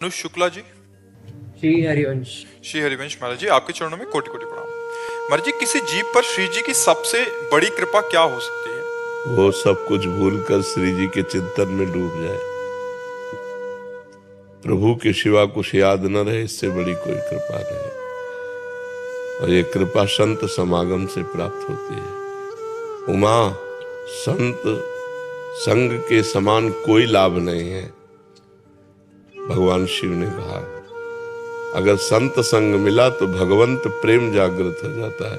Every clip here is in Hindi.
अनुज शुक्ला जी। श्री हरिवंश। श्री हरिवंश महाराज जी, आपके चरणों में कोटि कोटि प्रणाम। महाराज जी, किसी जीव पर श्री जी की सबसे बड़ी कृपा क्या हो सकती है? वो सब कुछ भूलकर श्री जी के चिंतन में डूब जाए, प्रभु के सिवा कुछ याद न रहे, इससे बड़ी कोई कृपा नहीं। और ये कृपा संत समागम से प्राप्त होती है। उमा, संत संग के समान कोई लाभ नहीं है। भगवान शिव ने कहा, अगर संत संग मिला तो भगवंत प्रेम जागृत हो जाता है।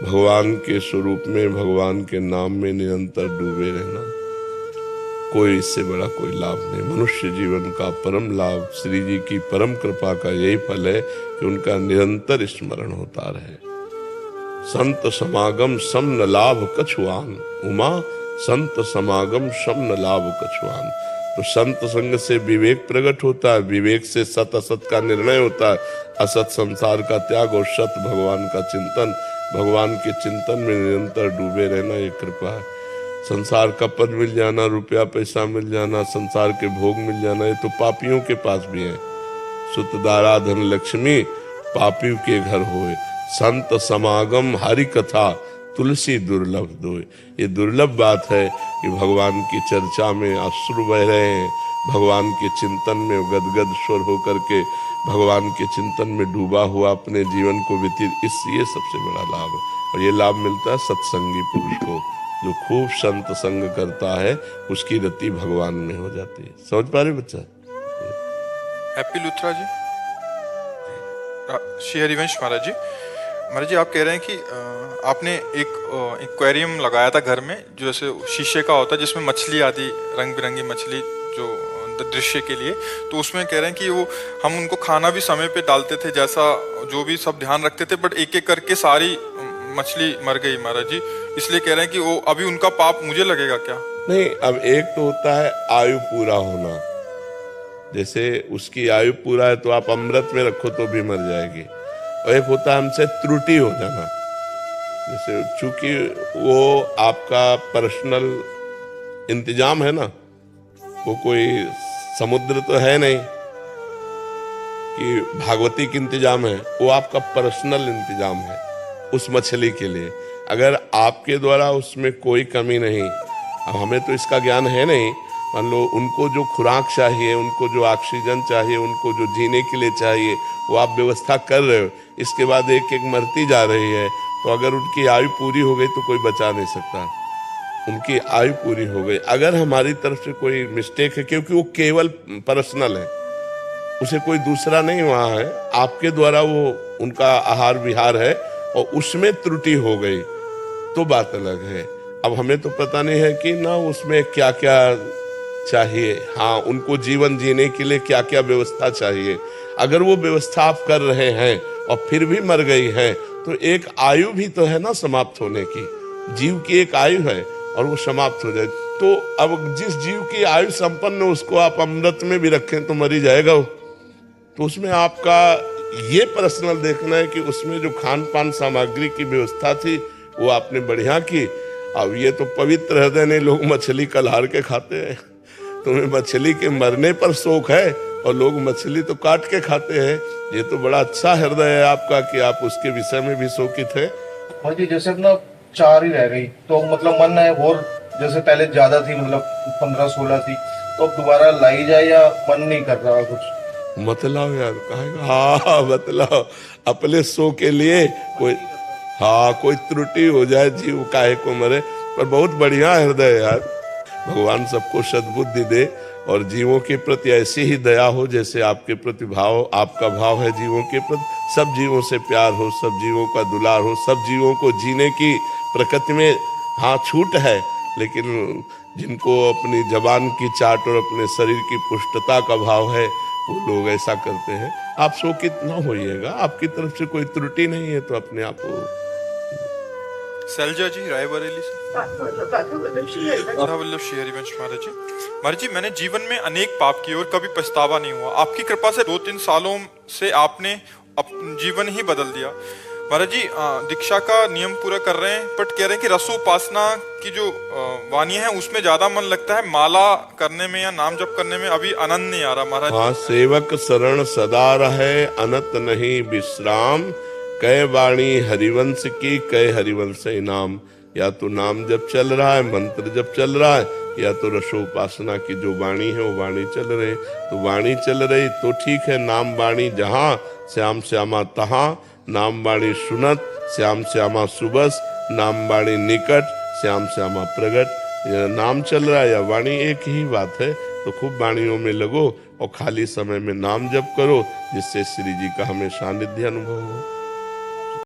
भगवान के स्वरूप में, भगवान के नाम में निरंतर डूबे रहना, कोई इससे बड़ा कोई लाभ नहीं। मनुष्य जीवन का परम लाभ श्री जी की परम कृपा का यही फल है कि उनका निरंतर स्मरण होता रहे। संत समागम सम न लाभ कछुआन। उमा, संत समागम सम न लाभ कछुआन। तो संत संग से विवेक प्रकट होता है, विवेक से सत असत का निर्णय होता है, असत संसार का त्याग और सत भगवान का चिंतन। भगवान के चिंतन में निरंतर डूबे रहना ये कृपा है। संसार का पद मिल जाना, रुपया पैसा मिल जाना, संसार के भोग मिल जाना, ये तो पापियों के पास भी है। सुत दारा धन लक्ष्मी पापियों के घर होए, संत समागम हरि कथा तुलसी दुर्लभ दोए। ये दुर्लभ बात है कि भगवान की चर्चा में अश्रु बह रहे हैं, भगवान के चिंतन में गदगद स्वर होकर के भगवान के चिंतन में डूबा हुआ अपने जीवन को व्यतीत, ये सबसे बड़ा लाभ है। और ये लाभ मिलता है सत्संगी पुरुष को, जो खूब संत संग करता है, उसकी रति भगवान में हो जाती है। समझ पा रहे बच्चा? हैप्पी लुथरा जी। श्री हरिवंश महाराज जी, महाराज जी आप कह रहे हैं कि आपने एक एक्वेरियम लगाया था घर में, जो जैसे शीशे का होता है, जिसमें मछली आदि रंग बिरंगी मछली जो दृश्य के लिए, तो उसमें कह रहे हैं कि वो हम उनको खाना भी समय पे डालते थे, जैसा जो भी सब ध्यान रखते थे, बट एक एक करके सारी मछली मर गई महाराज जी। इसलिए कह रहे हैं कि वो अभी उनका पाप मुझे लगेगा क्या? नहीं, अब एक तो होता है आयु पूरा होना, जैसे उसकी आयु पूरा है तो आप अमृत में रखो तो भी मर जाएगी। और एक होता है हमसे त्रुटि हो जाना, जैसे चूंकि वो आपका पर्सनल इंतजाम है ना, वो कोई समुद्र तो है नहीं कि भागवती का इंतजाम है, वो आपका पर्सनल इंतजाम है उस मछली के लिए। अगर आपके द्वारा उसमें कोई कमी नहीं, अब हमें तो इसका ज्ञान है नहीं, मान लो उनको जो खुराक चाहिए, उनको जो ऑक्सीजन चाहिए, उनको जो जीने के लिए चाहिए, वो आप व्यवस्था कर रहे हो, इसके बाद एक एक मरती जा रही है, तो अगर उनकी आयु पूरी हो गई तो कोई बचा नहीं सकता। उनकी आयु पूरी हो गई, अगर हमारी तरफ से कोई मिस्टेक है, क्योंकि वो केवल पर्सनल है, उसे कोई दूसरा नहीं वहाँ है, आपके द्वारा वो उनका आहार विहार है और उसमें त्रुटि हो गई तो बात अलग है। अब हमें तो पता नहीं है कि ना उसमें क्या क्या चाहिए, हाँ उनको जीवन जीने के लिए क्या क्या व्यवस्था चाहिए। अगर वो व्यवस्था आप कर रहे हैं और फिर भी मर गई है, तो एक आयु भी तो है ना समाप्त होने की, जीव की एक आयु है और वो समाप्त हो जाए। तो अब जिस जीव की आयु संपन्न है, उसको आप अमृत में भी रखें तो मर ही जाएगा वो। तो उसमें आपका ये पर्सनल देखना है कि उसमें जो खान पान सामग्री की व्यवस्था थी वो आपने बढ़िया की। अब ये तो पवित्र हृदय ने लोग मछली कल्हार के खाते हैं, तुम्हें मछली के मरने पर शोक है और लोग मछली तो काट के खाते हैं। ये तो बड़ा अच्छा हृदय है आपका कि आप उसके विषय में भी शोकित है। और जी जैसे अपना 4 ही रह गई, तो मतलब मन है और जैसे पहले ज्यादा थी, मतलब 15-16 थी, तो अब दोबारा लाई जाए या मन नहीं कर रहा कुछ? मतलाओ यार, कहेगा हाँ बतलाओ, अपने सो के लिए कोई, हाँ कोई त्रुटि हो जाए, जीव काहे को मरे। पर बहुत बढ़िया हृदय है यार, भगवान सबको सद्बुद्धि दे और जीवों के प्रति ऐसी ही दया हो जैसे आपके प्रति भाव, आपका भाव है जीवों के प्रति। सब जीवों से प्यार हो, सब जीवों का दुलार हो, सब जीवों को जीने की प्रकृति में हाँ छूट है, लेकिन जिनको अपनी जबान की चाट और अपने शरीर की पुष्टता का भाव है, वो लोग ऐसा करते हैं। आप शोकित ना होइएगा, आपकी तरफ से कोई त्रुटि नहीं है तो अपने आप को। सैलजा जी रायबरेली से। वल्लभ श्री हरिवंश महाराज जी, महाराज जी मैंने जीवन में अनेक पाप किए और कभी पछतावा नहीं हुआ। आपकी कृपा से 2-3 सालों से आपने जीवन ही बदल दिया। महाराज जी दीक्षा का नियम पूरा कर रहे हैं, बट कह रहे हैं कि रसोपासना की जो वाणी है उसमें ज्यादा मन लगता है, माला करने में या नाम जप करने में अभी आनंद नहीं आ रहा महाराज। हाँ, सेवक शरण सदा रहे, अनत नहीं विश्राम, कै वाणी हरिवंश की, कै हरिवंश इनाम। या तो नाम जप चल रहा है, मंत्र जप चल रहा है, या तो रसोपासना की जो वाणी है वो वाणी चल रही। तो वाणी चल रही तो ठीक है, नाम वाणी जहाँ श्याम श्यामा तहाँ, नाम वाणी सुनत श्याम श्यामा सुबस, नाम वाणी निकट श्याम श्यामा प्रगट। यह नाम चल रहा है या वाणी एक ही बात है। तो खूब वाणियों में लगो और खाली समय में नाम जप करो, जिससे श्री जी का हमें सानिध्य अनुभव हो।